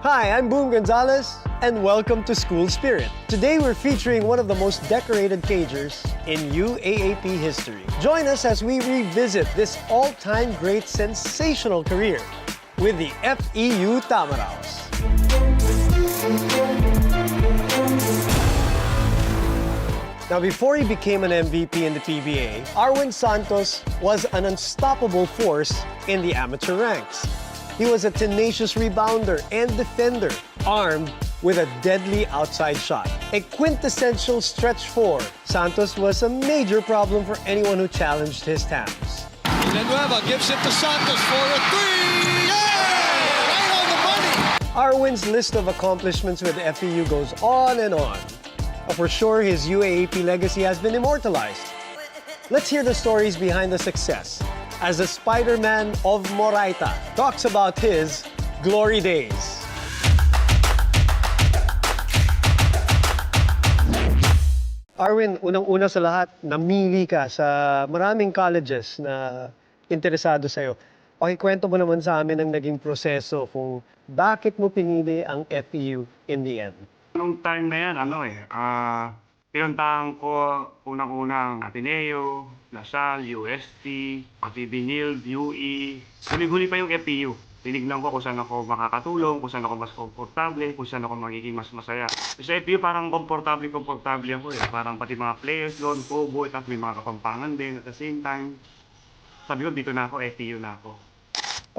Hi, I'm Boom Gonzalez, and welcome to School Spirit. Today we're featuring one of the most decorated cagers in UAAP history. Join us as we revisit this all-time great sensational career with the FEU Tamaraos. Now, before he became an MVP in the PBA, Arwin Santos was an unstoppable force in the amateur ranks. He was a tenacious rebounder and defender, armed with a deadly outside shot. A quintessential stretch four, Santos was a major problem for anyone who challenged his talents. Villanueva gives it to Santos for a three! Yeah! Right on the money! Arwin's list of accomplishments with the FEU goes on and on. But for sure, his UAAP legacy has been immortalized. Let's hear the stories behind the success as the Spider-Man of Moraita talks about his glory days. Arwin, unang-una sa lahat, namili ka sa maraming colleges na interesado sa'yo. Pakikwento mo naman sa amin ang naging proseso kung bakit mo pinili ang FEU in the end. Nung time na yan, pinuntahan ko unang-unang Ateneo, Lasal, UST, Pati-Binil, UE. Huli-huli pa yung FEU. Tinignan ko kung saan ako makakatulong, kung saan ako mas komportable, kung saan ako magiging mas masaya. Sa FEU parang komportable ako eh. Parang pati mga players doon, Kobo, at may mga kapampangan din at the same time. Sabi ko, dito na ako, FEU na ako.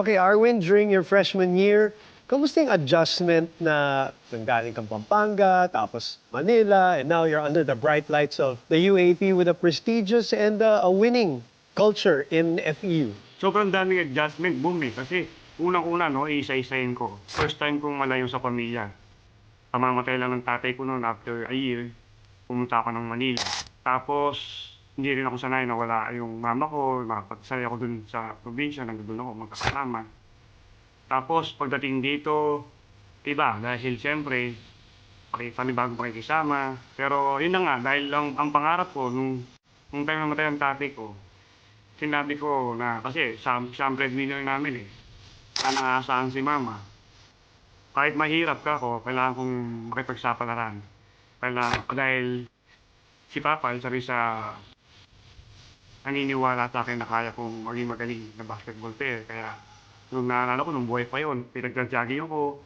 Okay, Arwin, during your freshman year, kamusta yung adjustment na nanggaling kang Pampanga, tapos Manila, and now you're under the bright lights of the UAP with a prestigious and a winning culture in FEU? Sobrang daming adjustment, boom eh. Kasi unang-una, no, isa-isahin ko. First time kong malayo sa pamilya. Kamamatay lang ng tatay ko noon after a year. Pumunta ako ng Manila. Tapos, hindi rin ako sanay na wala yung mama ko. Makapagsanay ako dun sa probinsya, nandun ako magkakasama. Tapos, pagdating dito, iba, dahil siyempre, panibagong pakikisama. Pero yun na nga, dahil lang ang pangarap ko, nung time na matay ang tatay ko, sinabi ko na, kasi siya ang breadwinner namin eh. Saan nakaasahan si mama. Kahit mahirap ka ako, kailangan kong makipagsapalaran. Dahil si Papa, sabi sa naniniwala sa akin na kaya kong maging magaling na basketball player. Kaya, nung naalala ko, nung buhay pa yun, pinag-jogging ako.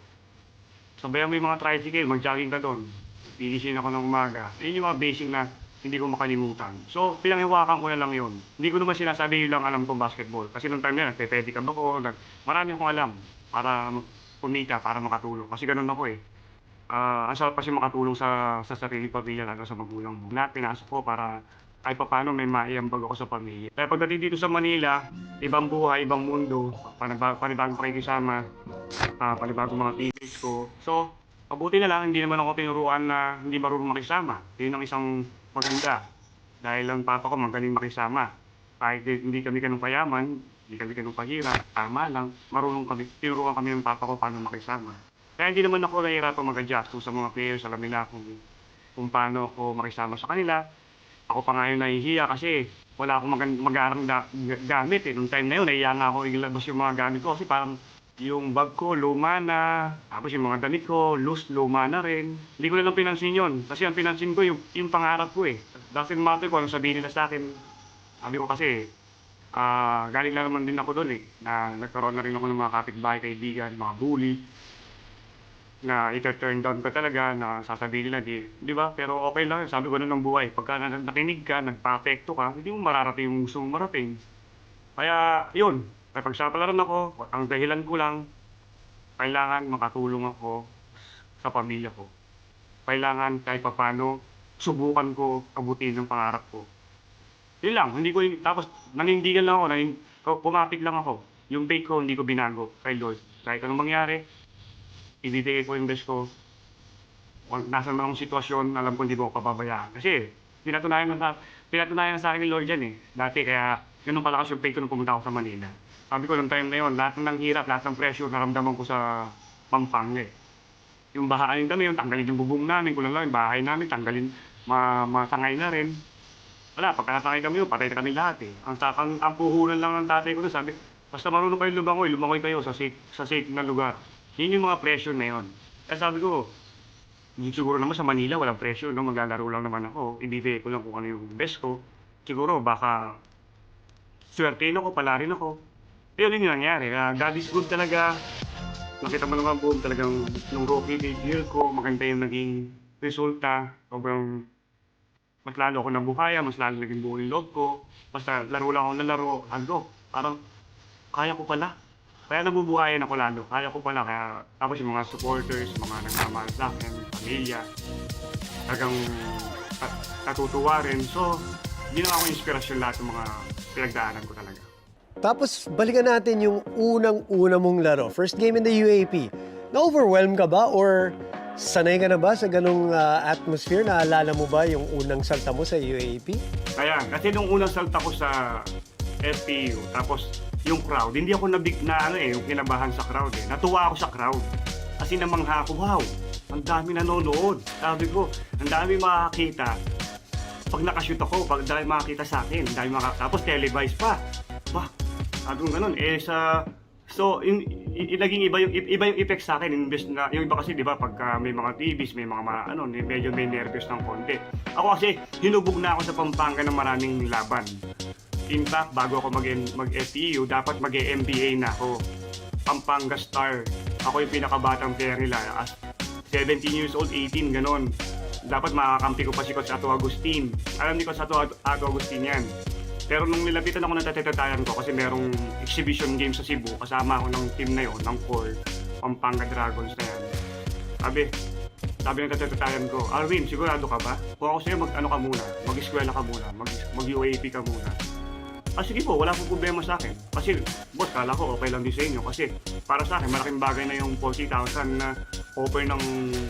Sabayan mo yung mga tricycle, mag-jogging ka doon. Pigisin ako ng umaga. Yun yung mga basic na hindi ko makalimutan. So, pinanghiwakan ko na lang yun. Hindi ko naman sinasabi yun lang alam kong basketball. Kasi nung time na yan, nagpe-pedicab ako. Marami akong alam para kumita, para makatulong. Kasi ganun ako eh. Ang sarap kasi makatulong sa sarili pamilya, lalo sa magulang mo. Na pinasok ko para kahit pa paano may maiambag ako sa pamilya. Kaya pagdating dito sa Manila, ibang buhay, ibang mundo, panibagong pakikisama, panibagong mga teammates ko. So, mabuti na lang, hindi naman ako tinuruan na hindi marunong makisama. Yun ang isang maganda. Dahil ang papa ko magaling makisama. Kahit hindi kami ganun payaman, hindi kami ganun pahirap, tama lang, tinuruan kami ng papa ko paano makisama. Kaya hindi naman ako nahihirapan mag-adjust sa mga players, alam nila kung paano ako makisama sa kanila. Ako pa nga yung nahihiya kasi wala akong mag-aarang gamit eh. Nung time na yun, nahiya nga ako ilabas yung mga gamit ko kasi parang yung bag ko, luma na. Tapos yung mga damit ko, loose, luma na rin. Hindi ko na lang pinansin yun. Kasi ang pinansin ko yung pangarap ko eh. Doesn't matter kung anong sabihin nila sa akin. Sabi ko kasi, galing lang naman din ako doon eh. Na nagkaroon na rin ako ng mga kapitbahay, kaibigan, mga bully. Na ita-turn down ka talaga, na sasabihin nila, di ba? Pero okay lang, sabi ko na ng buhay. Pagka nakinig ka, nagpa-apekto ka, hindi mo mararating yung gusto mong marating. Kaya, yun. May pagsapalaran ako, ang dahilan ko lang, kailangan makatulong ako sa pamilya ko. Kailangan kahit papano, subukan ko abutin ng pangarap ko. Yun lang, tapos nanindigan lang ako, pumapig lang ako. Yung faith ko, hindi ko binago kay Lord. Kahit anong mangyari, ibibigay ko yung best ko. Nasa mga sitwasyon, alam ko hindi mo ako pababayaan. Kasi pinatunayan na sa akin ni Lord yan eh. Dati kaya ganun pala kasi yung faith ko nung pumunta ako sa Manila. Sabi ko nung time na yun, lahat ng hirap, lahat ng pressure, naramdaman ko sa Pampanga eh. Yung bahaan kami, yung tanggalin yung bubong namin, kulang lang yung bahay namin, tanggalin, matangay na rin. Wala, pagka natangay kami yun, patay na kami lahat eh. Ang puhunan lang ng tatay ko doon, sabi, basta marunong kayo lumangoy kayo sa safe na lugar. Yun yung mga pressure na yun. Kaya sabi ko, siguro naman sa Manila walang pressure, no? Maglalaro lang naman ako. Ibibigay ko lang kung ano yung best ko. Siguro baka swertein ako, palarin ako. Pero yun yung nangyari. God is good talaga. Nakita mo naman buong talagang yung rookie year ko, maganda yung naging resulta. Sobrang mas lalo ako nabuhaya, mas lalo naging buo yung loob ko. Basta laro lang ako ng laro, parang kaya ko pala. Kaya nabubuhayan ako lalo, kaya ko pala. Kaya tapos yung mga supporters, mga nagmamahal sa akin, pamilya, talagang natutuwa rin. So, ginawa ko inspirasyon lahat ng mga pinagdaanan ko talaga. Tapos balikan natin yung unang-una mong laro. First game in the UAP. Na-overwhelm ka ba or sanay ka na ba sa ganong atmosphere? Naalala mo ba yung unang salta mo sa UAP? Kaya, kasi nung unang salta ko sa FPU, tapos yung crowd, hindi ako yung kinabahan sa crowd eh. Natuwa ako sa crowd. Kasi namangha ako, wow, ang dami nanonood. Sabi ko, ang dami makakita. Pag nakashoot ako, pag dami makakita sa akin, tapos televised pa. Bah, sabi ko ganun, so, naging iba yung effect sa akin, imbes na, yung iba kasi, di ba, pagka may mga TVs, may mga, medyo may nervous ng konti. Ako kasi, hinubog na ako sa Pampanga ng maraming laban. In fact, bago ako mag-FPU, dapat mag-MBA na ako. Pampanga Star. Ako yung pinakabatang player nila. 17 years old, 18, ganon. Dapat makakampi ko pa si Coach Ato Agustin. Alam ni Coach Ato Agustin yan. Pero nung nilapitan ako ng tatetatayan ko kasi merong exhibition game sa Cebu, kasama ako ng team na yon, ng core, Pampanga Dragons na yan. Sabi ng tatetatayan ko, Arwin, sigurado ka ba? Kung ako sa'yo, mag-eskwela ka muna, mag-UAP ka muna. Sige po, wala pong problema sa akin. Kasi, boss, kala ko okay lang din sa inyo. Kasi, para sa akin, malaking bagay na yung 40,000 na offer ng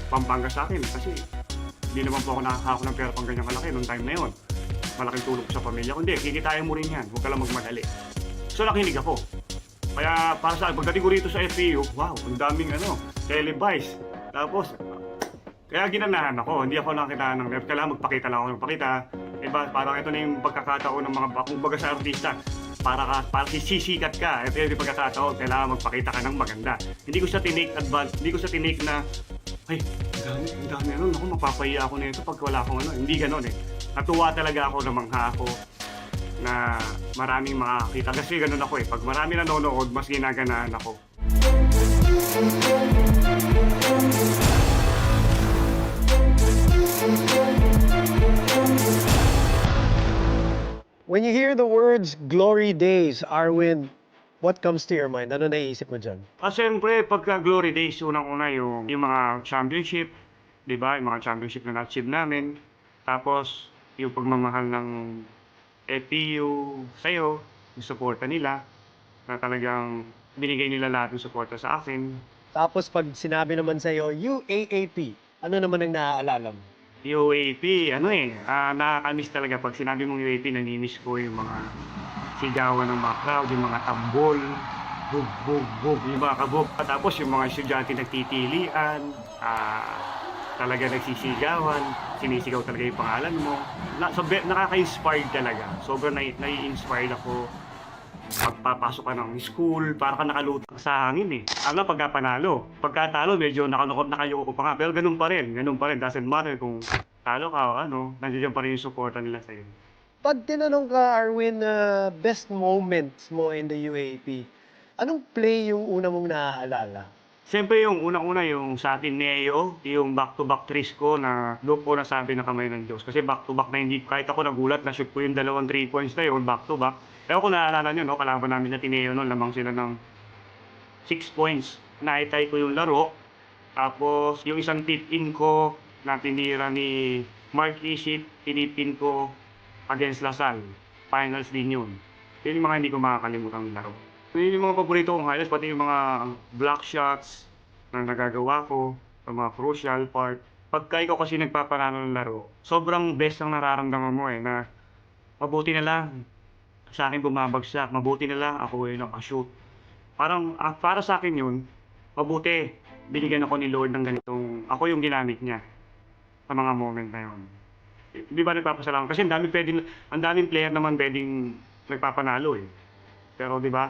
Pampanga sa akin. Kasi, hindi naman po ako nakakako ng pera pang ganyang kalaki noong time na yon. Malaking tulong sa pamilya. Kundi, kikitain mo rin yan. Huwag ka lang magmadali. So, nakinig ako. Kaya, para sa akin, pagdating ko rito sa FPU, wow, ang daming televised. Tapos, kaya ginanahan ako. Hindi ako nakita ng nerve. Kailangan magpakita lang ako ng pakita. Parang ito na yung pagkakataon ng mga kumbaga sa artista. Para sisikat ka. Ito yung pagkakataon. Kailangan magpakita ka ng maganda. Hindi ko siya tinake na, ay, ang dami ako, mapapahiya ako nito pag wala akong Hindi ganon eh. Natuwa talaga ako, namangha ako na maraming makakita. Kasi ganon ako eh. Pag marami nanonood, mas ginaganahan ako. When you hear the words glory days, Arwin, what comes to your mind? Ano naiisip mo dyan? Siyempre, pagka glory days, unang-una yung mga championship, di ba? Yung mga championship na na-achieve namin. Tapos, yung pagmamahal ng FPU sa'yo, yung suporta nila, na talagang binigay nila lahat ng suporta sa akin. Tapos pag sinabi naman sa'yo, UAAP, ano naman ang naaalala mo? UAP, nakakamiss talaga. Pag sinabi mong UAP, nanimiss ko yung mga sigawan ng mga crowd, yung mga tambol, bug, bug, bug, yung mga kabog. Tapos yung mga estudyante nagtitilian, talaga nagsisigawan, sinisigaw talaga yung pangalan mo. Nakaka-inspired talaga. Sobrang nai-inspired ako. Pagpapasok ka ng school, para ka nakalutang sa hangin eh. Pagka panalo. Pagka talo, medyo nakayuko pa nga. Pero ganun pa rin. Doesn't matter kung talo ka o nandiyan pa rin yung supporta nila sa'yo. Pag tinanong ka, Arwin, best moments mo in the UAP, anong play yung una mong naaalala? Siyempre yung unang-una yung sa atin Neo, yung back-to-back threes ko na doon ko nasabi na kamay ng Diyos. Kasi back-to-back na hindi, kahit ako nagulat na shoot ko yung 2 3 points na yun, back-to-back. Pero kung naalala nyo, kalaban namin na Tineo noon, lamang sila ng 6 points. Naitay ko yung laro. Tapos yung isang tip-in ko na tinira ni Mark Ishit, tinipin ko against Lasal. Finals din yun. Yun yung mga hindi ko makakalimutan ng laro. Yun yung mga paborito kong highlights, pati yung mga block shots na nagagawa ko, yung mga crucial part. Pagka ikaw kasi nagpapanalo ng laro, sobrang best ang nararamdaman mo na mabuti na lang sa akin bumabagsak, mabuti na lang ako nakashoot. Parang, para sa akin yun, mabuti, binigyan ako ni Lord ng ganitong, ako yung ginamit niya sa mga moment na yun. Di ba nagpapasalamat? Kasi ang daming player naman pwedeng nagpapanalo eh. Pero di ba,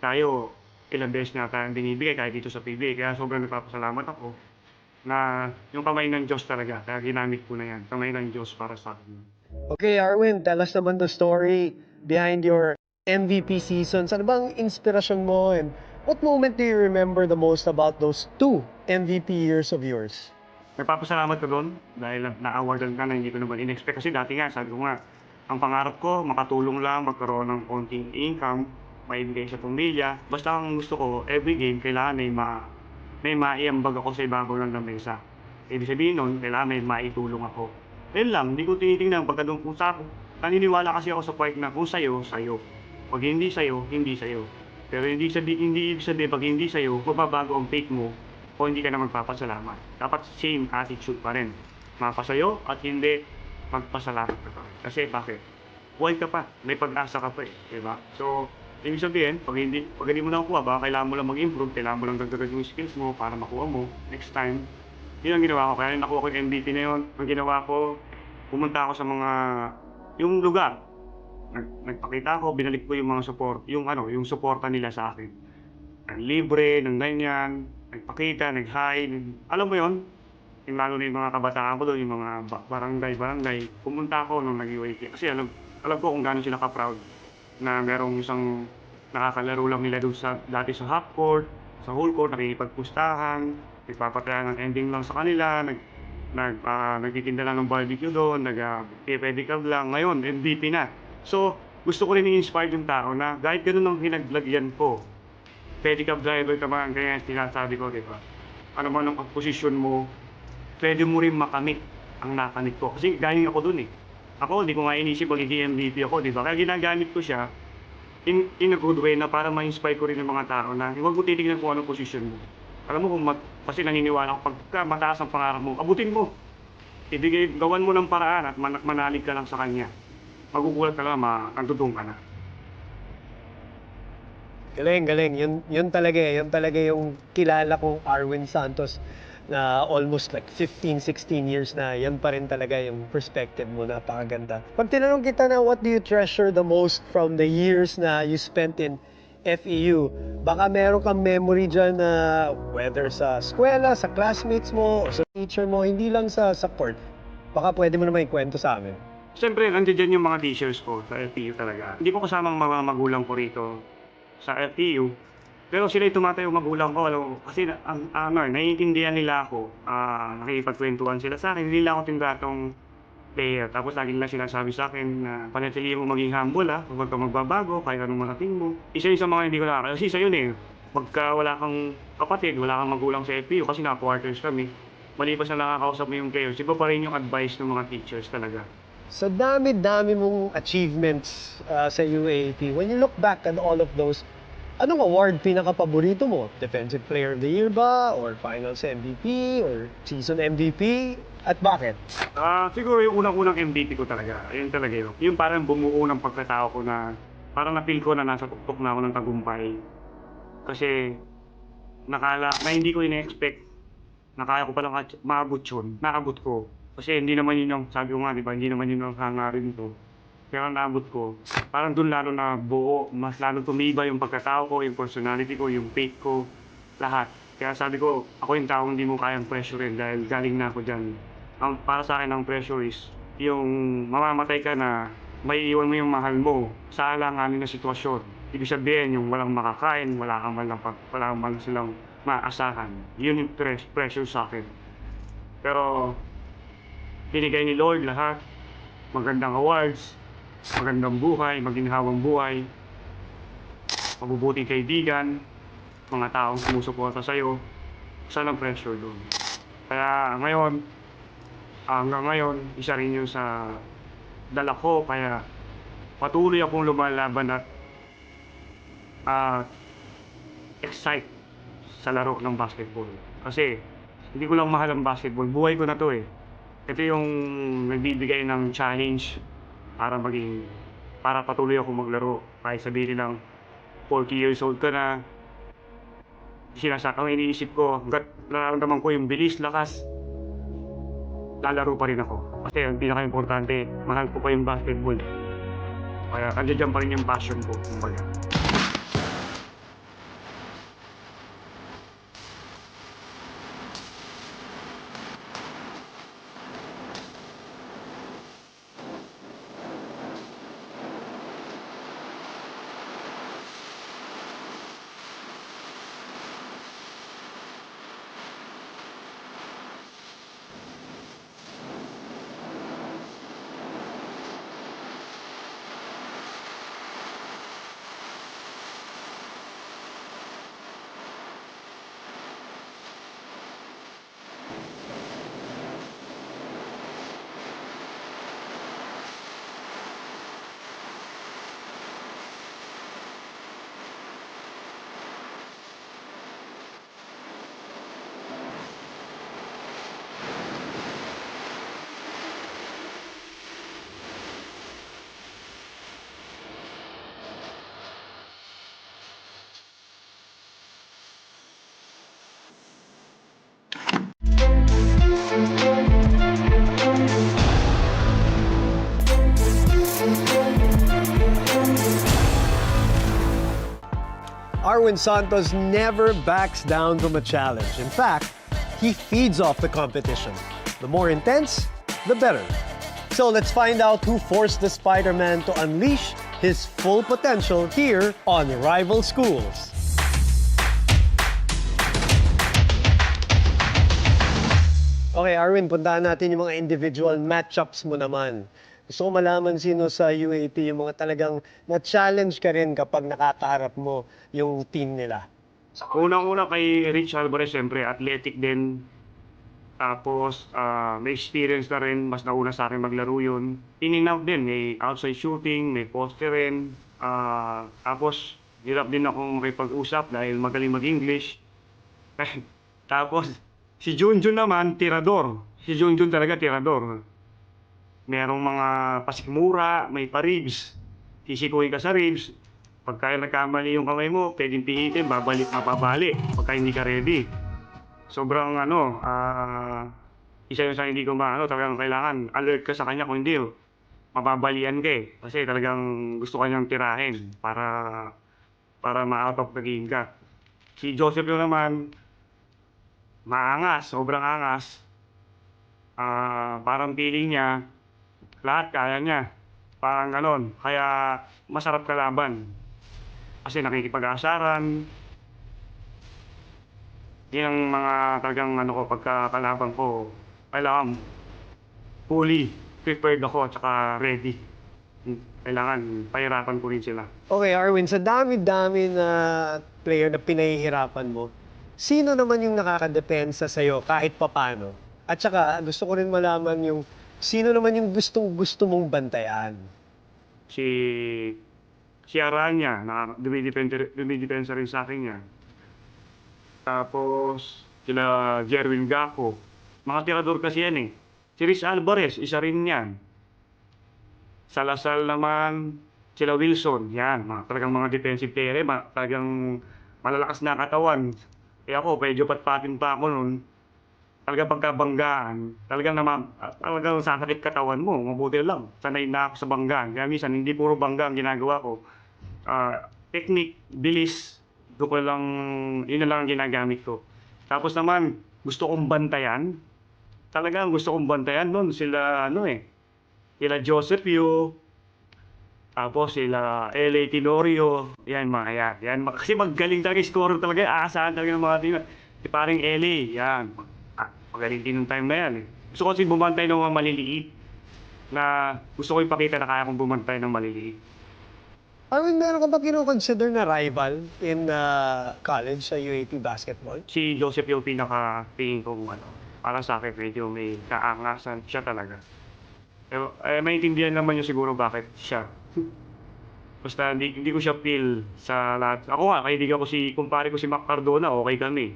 tayo, ilang beses na tayong binibigay kahit dito sa PBA. Kaya sobrang nagpapasalamat ako na yung kamay ng Diyos talaga. Kaya ginamit ko na yan. Kamay ng Diyos para sa akin. Okay, Arwin, tell us naman the story behind your MVP seasons. Ano bang inspirasyon mo and what moment do you remember the most about those 2 MVP years of yours? Nagpapasalamat ko doon dahil na-awardan ka na hindi ko naman in-expect. Kasi dati nga, sabi ko nga, ang pangarap ko, makatulong lang, magkaroon ng konting income, maibigay sa pamilya. Basta ang gusto ko, every game, kailangan may maiambag ako sa ibabaw ng lamesa. Ibig sabihin nun, kailangan may maitulong ako. Yun lang, hindi ko tinitingnan pagka doon kung sa naniniwala kasi ako sa point na kung sa'yo, sa'yo. Pag hindi sa'yo, hindi sa'yo. Pero hindi ibig sabihin, pag hindi sa'yo, mababago ang fate mo o hindi ka na magpapasalamat. Dapat same attitude pa rin. Mapasayo at hindi magpasalamat ka pa. Kasi bakit? Buhay ka pa, may pag-asa ka pa eh, diba? So, ibig sabihin, pag hindi mo na nakuha, baka kailangan mo lang mag-improve, kailangan mo lang dagdagan yung skills mo para makuha mo next time. Yun ang ginawa ko, kaya nakuha ko yung MVP na yun. Ang ginawa ko, pumunta ako sa mga, yung lugar. Nagpakita ako, binalik ko yung mga support, yung suporta nila sa akin. Libre, ng ganyan, nagpakita, nag-hi, alam mo yun? Yung lalo na yung mga kabataan ko doon, yung mga barangay, pumunta ako nung nag-UAP. Kasi alam ko kung gano'n sila ka-proud na merong isang nakakalaro lang nila doon dati sa half court, sa whole court, nakikipagpustahan, nagpapataya ng ending lang sa kanila, nagtitinda lang ng barbecue doon, pedicab lang. Ngayon, MVP na. So, gusto ko rin i-inspire yung tao na kahit gano'n ang hinaglagyan ko, pedicab driver ka man, kaya sinasabi ko, di ba? Ano man ang posisyon mo, pwede mo rin makamit ang nakamit ko. Kasi galing ako dun eh. Ako, hindi ko nga inisip magiging MVP ako, di ba? Kaya ginagamit ko siya in a good way na para ma-inspire ko rin yung mga tao na huwag mo titignan kung anong posisyon mo. Alam mo kasi naniniwala ako, pagka mataas ang pangarap mo, abutin mo. Gawan mo ng paraan at manalig ka lang sa kanya. Magugulat ka lang, magdudong ka na. Galing, galing. Yun talaga yung kilala kong Arwin Santos na almost like 15, 16 years na yan pa rin talaga yung perspective mo, napakaganda. Pag tinanong kita na what do you treasure the most from the years na you spent in FEU, baka meron kang memory dyan na whether sa eskwela, sa classmates mo, o sa teacher mo, hindi lang sa court. Baka pwede mo naman ikwento sa amin. Siyempre, nandiyan yung mga teachers ko sa FEU talaga. Hindi ko kasamang mga magulang ko rito sa FEU. Pero sila yung tumatayong magulang ko, kasi naiintindihan nila ako, nakikipagkwentuhan sila sa akin, hindi lang ako tindratong player. Tapos lagi nila sinasabi sa akin na panatilihin mo maging humble huwag ka magbabago, kahit anong marating mo. Isa yun sa mga hindi ko nakakaya, kasi isa yun eh, pagka wala kang kapatid, wala kang magulang sa FEU, kasi naka-quarters kami, malipas na nakakausap mo yung players, iba pa rin yung advice ng mga teachers talaga. Sa dami-dami mong achievements sa UAAP, when you look back at all of those, anong award pinaka-paborito mo? Defensive Player of the Year ba? Or Finals MVP? Or Season MVP? At bakit? Siguro yung unang-unang MVP ko talaga, ayun talaga yun. Yung parang bumuo ng pagkatao ko na, parang na-feel ko na nasa tuktok na ako ng tagumpay. Kasi, na hindi ko in-expect, na kaya ko palang maabot yun, naabot ko. Kasi hindi naman yun yung, sabi ko nga, di ba, hindi naman yun yung hangarin ko. Pero naabot ko, parang dun lalo na buo, mas lalo tumiba yung pagkatao ko, yung personality ko, yung faith ko, lahat. Kaya sabi ko, ako yung taong hindi mo kayang pressurein dahil galing na ako dyan. Para sa akin ang pressure is, yung mamamatay ka na, may iwan mo yung mahal mo sa alanganin na sitwasyon. Ibig sabihin, yung walang makakain, wala kang man silang maasahan. Yun yung pressure sa akin. Pero, binigay ni Lord lahat, magandang awards, magandang buhay, maginhawang buhay, mabubuting kaibigan, mga taong sumusuporta sa'yo, saan ang pressure doon. Kaya ngayon, hanggang ngayon, isa rin yun sa dala ko, kaya patuloy akong lumalaban at excite sa laro ng basketball. Kasi hindi ko lang mahal ang basketball, buhay ko na to eh. Ito yung nagbibigay ng challenge para patuloy ako maglaro. Kahit sabihin lang 40 years old ka na, ang iniisip ko, hanggat nararamdaman ko yung bilis, lakas, lalaro pa rin ako. Kasi ang pinaka-importante, mahal ko pa yung basketball. Kaya andyan pa rin yung passion ko, kumbaga. Arwin Santos never backs down from a challenge. In fact, he feeds off the competition. The more intense, the better. So let's find out who forced the Spider-Man to unleash his full potential here on Rival Schools. Okay, Arwin, puntahan natin yung mga individual matchups mo naman. Gusto ko malaman sino sa UAP yung mga talagang na-challenge ka rin kapag nakakaharap mo yung team nila. Unang-una kay Rich Alvarez, siyempre, athletic din. Tapos, may experience na rin, mas nauna sa akin maglaro yun. In and out din, may outside shooting, may poste rin. Tapos, hirap din akong makipag-usap dahil magaling mag-English. Tapos, si Junjun naman, tirador. Si Junjun talaga, tirador. Merong mga pasikmura, may pa-ribs. Sisikuhin ka sa ribs. Pagka nagkamali yung kamay mo, pwedeng pihitin, mapabali. Pagka hindi ka ready. Sobrang isa yun sa hindi ko talagang kailangan alert ka sa kanya kung hindi, mababalian ka eh. Kasi talagang gusto kanyang tirahin para ma-out of the game ka. Si Joseph yun naman, maangas, sobrang angas. Parang feeling niya, lahat kaya niya. Parang ganon, kaya masarap kalaban. Kasi nakikipag-asaran. Yan ang mga talagang pagkakalaban ko, kailangan fully prepared ako at saka ready. Kailangan pahirapan ko rin sila. Okay, Arwin, sa dami-dami na player na pinahihirapan mo, sino naman yung nakakadepensa sa'yo kahit papano? At saka, gusto ko rin malaman yung sino naman yung gusto mong bantayan? Si Aranya, dumidepensa rin sa akin yan. Tapos, sila Jerwin Gaco. Mga tirador kasi yan eh. Si Rich Alvarez, isa rin yan. Sa Lasal naman, sila Wilson, yan. Talagang mga defensive player, talagang malalakas na katawan. Eh ako, medyo patpatin pa ako nun. Talagang pagkabanggaan, talagang sasakit katawan mo, mabuti lang. Sanay na ako sa banggaan. Kaya minsan, hindi puro banggaan ginagawa ko. Technique, bilis, yun na lang ang ginagamit ko. Tapos naman, gusto kong bantayan. Talagang gusto kong bantayan nun. Sila, sila Joseph Yu, tapos sila L.A. Tenorio. Yan, mga yan. Kasi magaling talaga, scorer talaga. Aasahan talaga ng mga team. Si paring L.A., yan. Magaling din yung time na yan. Gusto ko kasi bumantay ng mga maliliit. Na gusto ko ipakita na kaya kong bumantay ng maliliit. Arwin, meron ka ba kino-consider na rival in college sa UAP basketball? Si Joseph yung pinaka-tingin kong para sa akin medyo may kaangasan siya talaga. Pero maintindihan naman niyo siguro bakit siya. Basta hindi ko siya feel sa lahat. Ako nga, kaibigan ko kumpare ko si Mac Cardona, okay kami.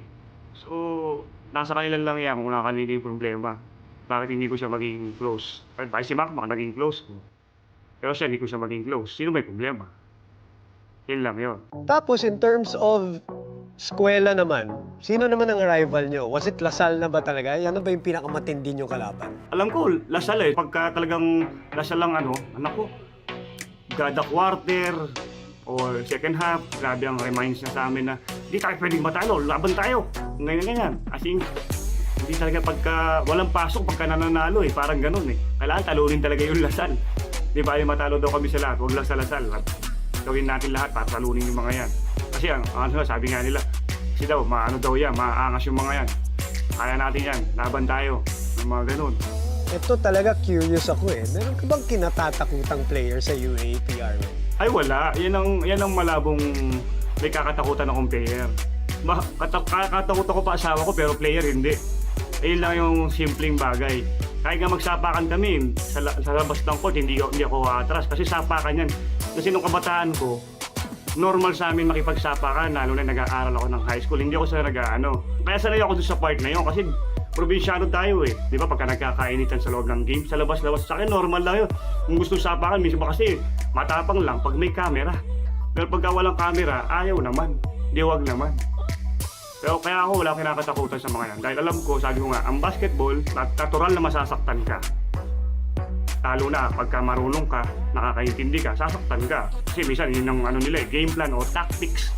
So, nasa kanila lang yan kung nakakanila yung problema. Bakit hindi ko siya maging close? Bakit si Mac naging close ko? Pero siya hindi ko siya maging close. Sino may problema? Yun lang yun. Tapos, in terms of eskwela naman, sino naman ang rival nyo? Was it Lasal na ba talaga? Yan na ba yung pinakamatindi nyo kalaban? Alam ko, Lasal eh. Pagka talagang Lasal lang anak ko, gada quarter or second half, grabe ang reminds niya sa amin na hindi tayo pwedeng matalo, laban tayo. Ganyan. As in, hindi talaga pagka walang pasok, pagka nananalo eh. Parang ganun eh. Kailangan talunin talaga yung Lasal. Di ba yung matalo daw kami sa lahat, huwag lang sa Lasal. Gawin natin lahat para talunin yung mga yan. Kasi sabi nga nila, kasi daw, maangas yung mga yan. Kaya natin yan, laban tayo. Yung mga ganun. Ito talaga curious ako eh. Meron ka bang kinatatakutang player sa UAP, Arwin? Ay wala, yan ang malabong may kakatakutan akong player. Kakatakutan ko pa asawa ko pero player hindi. Ayun lang yung simpleng bagay. Kahit nga magsapakan kami, sa labas ng court, hindi ako atras. Kasi sapakan yan. Kasi nung kabataan ko, normal sa amin makipagsapakan, lalo na nag-aaral ako ng high school. Hindi ako sa Kaya sanay ako doon sa part na yun kasi probinsyano tayo eh. Di ba pagka nagkakainitan sa loob ng game, sa labas-labas, sa akin normal lang yun. Kung gusto sapakan, minsan ba kasi matapang lang pag may camera. Pero pagka walang camera, ayaw naman. Di wag naman. Pero kaya ako wala kinakatakutan sa mga yan. Dahil alam ko, sabi ko nga, ang basketball, natural na masasaktan ka. Lalo na pagka marunong ka, nakakaintindi ka, sasaktan ka. Kasi minsan yun ang nila game plan o tactics.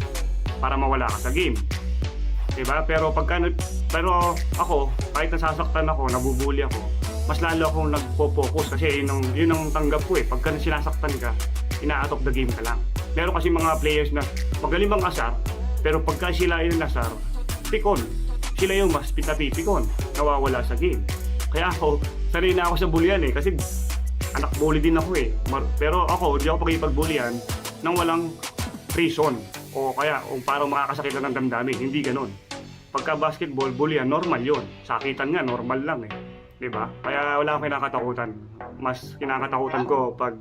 para mawala ka sa game. Diba? Pero ako, kahit nasasaktan ako, nabubuli ako, mas lalo akong nagpo-focus kasi yun ang tanggap ko eh. Pagka sinasaktan ka, ina-out of the game ka lang. Meron kasi mga players na magaling bang asar, pero pagka sila yung nasar, pikon. Sila yung mas pinapipikon, nawawala sa game. Kaya ako, sanay na ako sa bullian eh, kasi anak bully din ako eh. Pero ako, di ako pakipag-bullyan nang walang reason. O kaya, parang makakasakit ng damdamin. Hindi ganon. Pagka basketball, bullian, normal yun. Sakitan nga, normal lang eh. Diba? Kaya wala akong kinakatakutan. Mas kinakatakutan ko pag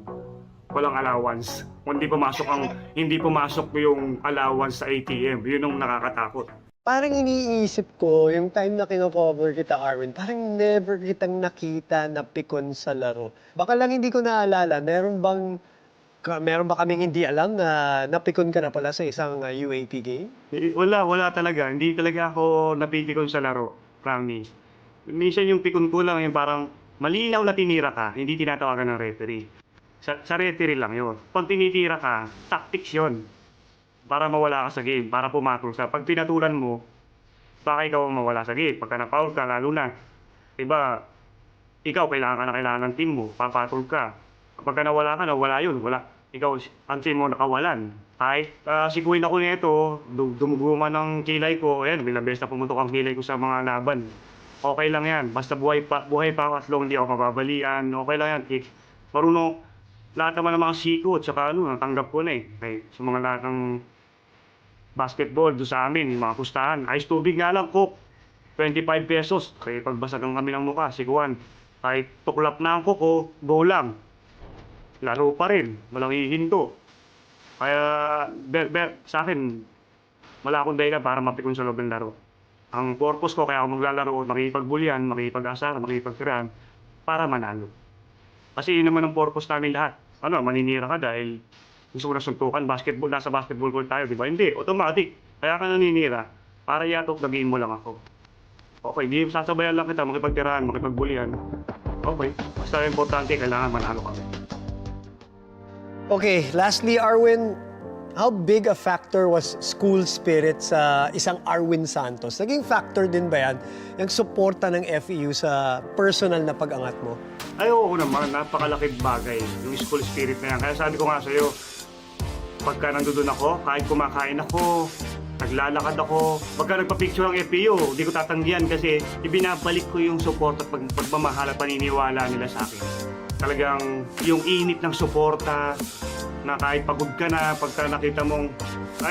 walang allowance. Kung hindi pumasok yung allowance sa ATM, yun ang nakakatakot. Parang iniisip ko, yung time na kino-cover kita, Arwin, parang never kitang nakita na pikon sa laro. Baka lang hindi ko naalala, meron ba kaming hindi alam na napikon ka na pala sa isang UAP game? Wala talaga. Hindi talaga ako napipikon sa laro, promise. Minsan yung pikon ko lang, yung parang malinaw na tinira ka, hindi tinatawagan ng referee. Sa referee lang yun. Pag tinitira ka, tactics yun. Para mawala ka sa game, para pumatol ka. Pag pinatulan mo, baka ikaw mawala sa game. Pagka na-foul ka, lalo na. Diba, ikaw kailangan ng team mo, papatol ka. Pagka nawala yun. Ikaw, ang team mo nakawalan. Kahit sikuin ako nito, dumuguman ng kilay ko, ayan, bilang beses na pumutok ang kilay ko sa mga laban. Okay lang yan. Basta buhay pa ako as long hindi ako mababalian. Okay lang yan. Marunong, lahat naman ng mga sikot, tsaka natanggap ko na eh. Okay, sa mga lahat ng basketball doon sa amin, yung mga pustahan. Ice tubig nga lang, Coke. 25 pesos. Kaya pagbasagan kami ng mukha, sikuan. Kahit tuklap na ang Coke, go lang. Laro pa rin. Walang hihinto. Kaya, sa akin, wala akong dahilan para mapikon sa loob ng laro. Ang purpose ko, kaya ako maglalaro, makipag-bulyan, makipag-asar, makipag-tiran, para manalo. Kasi yun naman ang purpose namin lahat. Maninira ka dahil gusto ko na suntukan, nasa basketball court tayo, di ba? Hindi, automatic. Kaya ka naninira, para yatok na game mo lang ako. Okay, di sasabayan lang kita, makipagtirahan, makipagbulihan. Okay, basta importante, kailangan manalo kami. Okay, lastly, Arwin, how big a factor was school spirit sa isang Arwin Santos? Naging factor din ba yan, yung suporta ng FEU sa personal na pag-angat mo? Ay, oo naman, napakalaking bagay yung school spirit na yan. Kaya sabi ko nga sa'yo, pagka nandoon ako, kahit kumakain ako, naglalakad ako, pagka nagpa-picture ang FPU, di ko tatanggihan kasi ibinabalik ko yung support at pagmamahal at paniniwala nila sa akin. Talagang yung init ng suporta, na kahit pagod ka na, pagka nakita mong,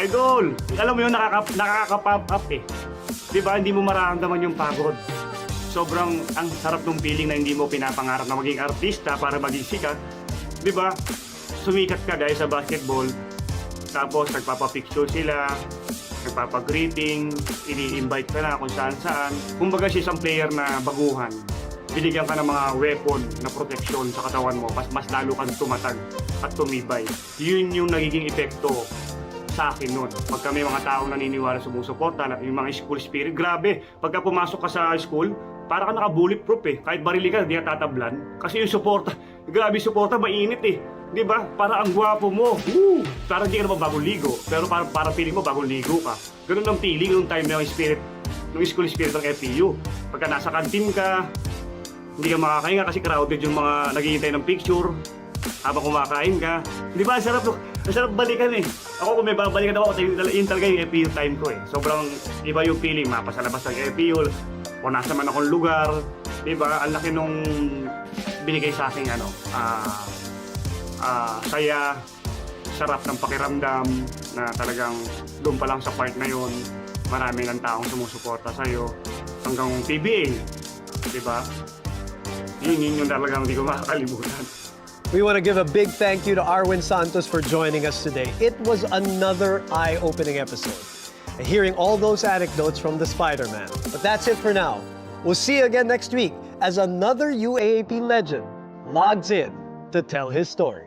idol, alam mo yun, nakaka-pop up eh. Di ba, hindi mo mararamdaman yung pagod. Sobrang ang sarap ng feeling na hindi mo pinapangarap na maging artista para maging sikat. Di ba? Sumikat ka dahil sa basketball. Tapos nagpapapicture sila, nagpapagreeting, ini-invite ka na kung saan-saan. Kumbaga siya isang player na baguhan. Binigyan ka ng mga weapon na protection sa katawan mo. Mas lalo kang tumatag at tumibay. Yun yung nagiging epekto sa akin nun. Pagka may mga taong naniniwala sa sumusuporta, yung mga school spirit, grabe. Pagka pumasok ka sa school, para ka naka-bulletproof eh. Kahit barili ka, di ka tatablan. Kasi yung suporta, grabe suporta, mainit eh. Di ba? Para ang gwapo mo. Woo! Para hindi ka naman bagong ligo. Pero para feeling mo bagong ligo ka. Ganun ang feeling yung time na yung spirit, yung school spirit ng FPU. Pagka nasa kantin ka, hindi ka makakahinga kasi crowded yung mga naghihintay ng picture. Habang kumakain ka. Di ba? Ang sarap balikan eh. Ako kung may babalikan ako, yun talaga yung FPU time ko eh. Sobrang iba yung feeling, mapasalabas ng FPU. O nasa man akong lugar, di ba? Ang laki nung binigay sa akin saya, sarap ng pakiramdam na talagang doon pa lang sa part na yun, marami ng taong sumusuporta sa'yo hanggang PBA, di ba? Yun yung talagang hindi ko makakalimutan. We want to give a big thank you to Arwin Santos for joining us today. It was another eye-opening episode. Hearing all those anecdotes from the Spider-Man. But that's it for now. We'll see you again next week as another UAAP legend logs in to tell his story.